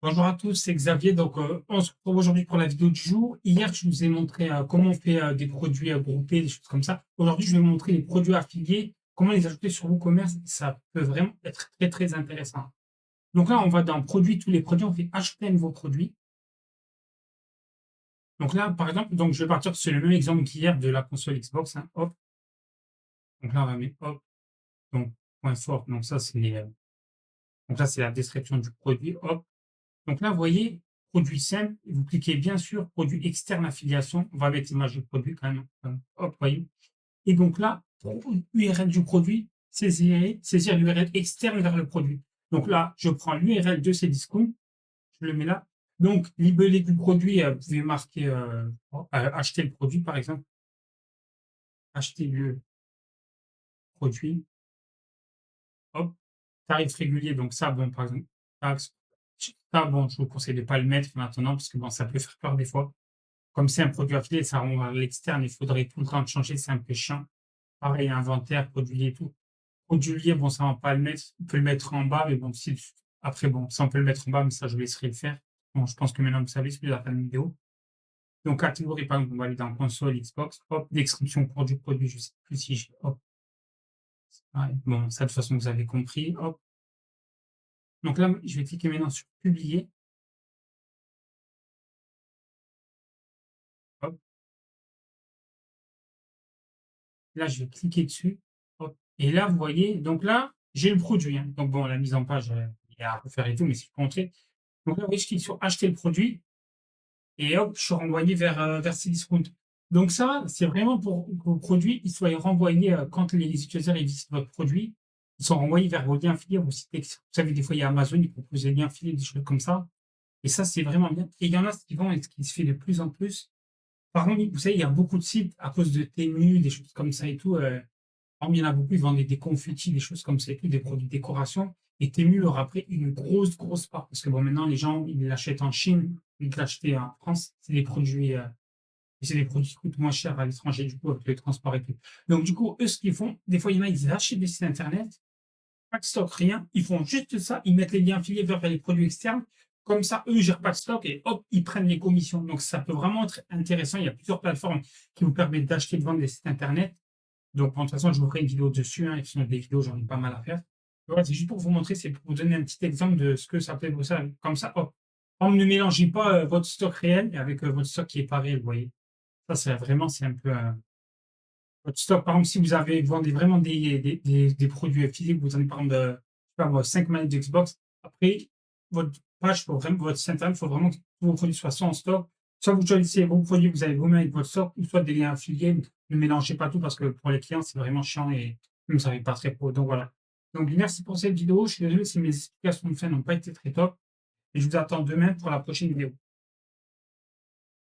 Bonjour à tous, c'est Xavier. Donc, on se retrouve aujourd'hui pour la vidéo du jour. Hier, je vous ai montré comment on fait des produits groupés, des choses comme ça. Aujourd'hui, je vais vous montrer les produits affiliés, comment les ajouter sur WooCommerce. Ça peut vraiment être très, très intéressant. Donc là, on va dans produits, tous les produits, on fait acheter un nouveau produit. Donc là, par exemple, donc je vais partir sur le même exemple qu'hier de la console Xbox, hein. Hop. Donc là, on va mettre hop. Donc, point fort. Donc ça, donc là, c'est la description du produit. Hop. Donc là, vous voyez, produit simple, vous cliquez bien sûr produit externe affiliation. On va mettre l'image du produit quand même. Hop, voyez. Et donc là, URL du produit, saisir l'URL externe vers le produit. Donc là, je prends l'URL de ces discounts, je le mets là. Donc, libellé du produit, vous pouvez marquer acheter le produit, par exemple. Acheter le produit. Hop. Tarif régulier, donc ça, bon, par exemple, taxe. Ça, bon, je vous conseille de ne pas le mettre maintenant parce que bon, ça peut faire peur des fois. Comme c'est un produit affilié, ça renvoie à l'externe, il faudrait tout le temps le changer, c'est un peu chiant. Pareil, inventaire, produit et tout. Produit, bon, ça, on va pas le mettre. On peut le mettre en bas, mais bon, si, après, bon, ça, on peut le mettre en bas, mais ça, je vous laisserai le faire. Bon, je pense que maintenant, vous savez, c'est plus la fin de la vidéo. Donc, catégorie, par exemple, on va aller dans console, Xbox, hop, description produit, je sais plus si j'ai, hop, ouais, bon, ça, de toute façon, vous avez compris, hop. Donc là, je vais cliquer maintenant sur publier, hop. Là, je vais cliquer dessus, hop. Et là, vous voyez, donc là, j'ai le produit, hein. Donc bon, la mise en page, il y a à refaire et tout, mais c'est pour montrer. Donc là, vous voyez, je clique sur acheter le produit et hop, je suis renvoyé vers Cdiscount. Donc ça, c'est vraiment pour que vos produits ils soient renvoyés quand les utilisateurs ils visitent votre produit, ils sont renvoyés vers vos liens affiliés, vos sites. Vous savez, des fois, il y a Amazon, ils proposent des liens affiliés, des choses comme ça. Et ça, c'est vraiment bien. Et il y en a ce qui vont et ce qui se fait de plus en plus. Par contre, vous savez, il y a beaucoup de sites à cause de Temu, des choses comme ça et tout. Il y en a beaucoup, ils vendent des confettis, des choses comme ça et tout, des produits de décoration. Et Temu leur a pris une grosse, grosse part. Parce que bon, maintenant, les gens, ils l'achètent en Chine, ils l'achètent en France. C'est des produits qui coûtent moins cher à l'étranger, du coup, avec le transport et tout. Donc, du coup, eux, ce qu'ils font, des fois, il y en a, ils achètent des sites Internet, pas de stock, rien. Ils font juste ça, ils mettent les liens affiliés vers les produits externes. Comme ça, eux, ils gèrent pas de stock et hop, ils prennent les commissions. Donc, ça peut vraiment être intéressant. Il y a plusieurs plateformes qui vous permettent d'acheter et de vendre des sites Internet. Donc, bon, de toute façon, je vous ferai une vidéo dessus, hein, et sinon, des vidéos, j'en ai pas mal à faire. Voilà, c'est juste pour vous montrer, c'est pour vous donner un petit exemple de ce que ça peut être ça. Comme ça, hop. Ne mélangez pas votre stock réel avec votre stock qui est pas réel, vous voyez. Ça, c'est vraiment, c'est un peu votre stock. Par exemple, si vous vendez vraiment des produits physiques, vous en avez par exemple, je sais pas moi, 5 manettes d'Xbox. Après, votre page, faut vraiment, votre site internet, il faut vraiment que tous vos produits soient soit en stock, soit vous choisissez vos produits que vous avez vous-même avec votre stock, ou soit des liens affiliés. Ne mélangez pas tout parce que pour les clients, c'est vraiment chiant et même ça n'est pas très pro. Donc voilà. Donc merci pour cette vidéo. Je suis désolé si mes explications de fin n'ont pas été très top. Et je vous attends demain pour la prochaine vidéo.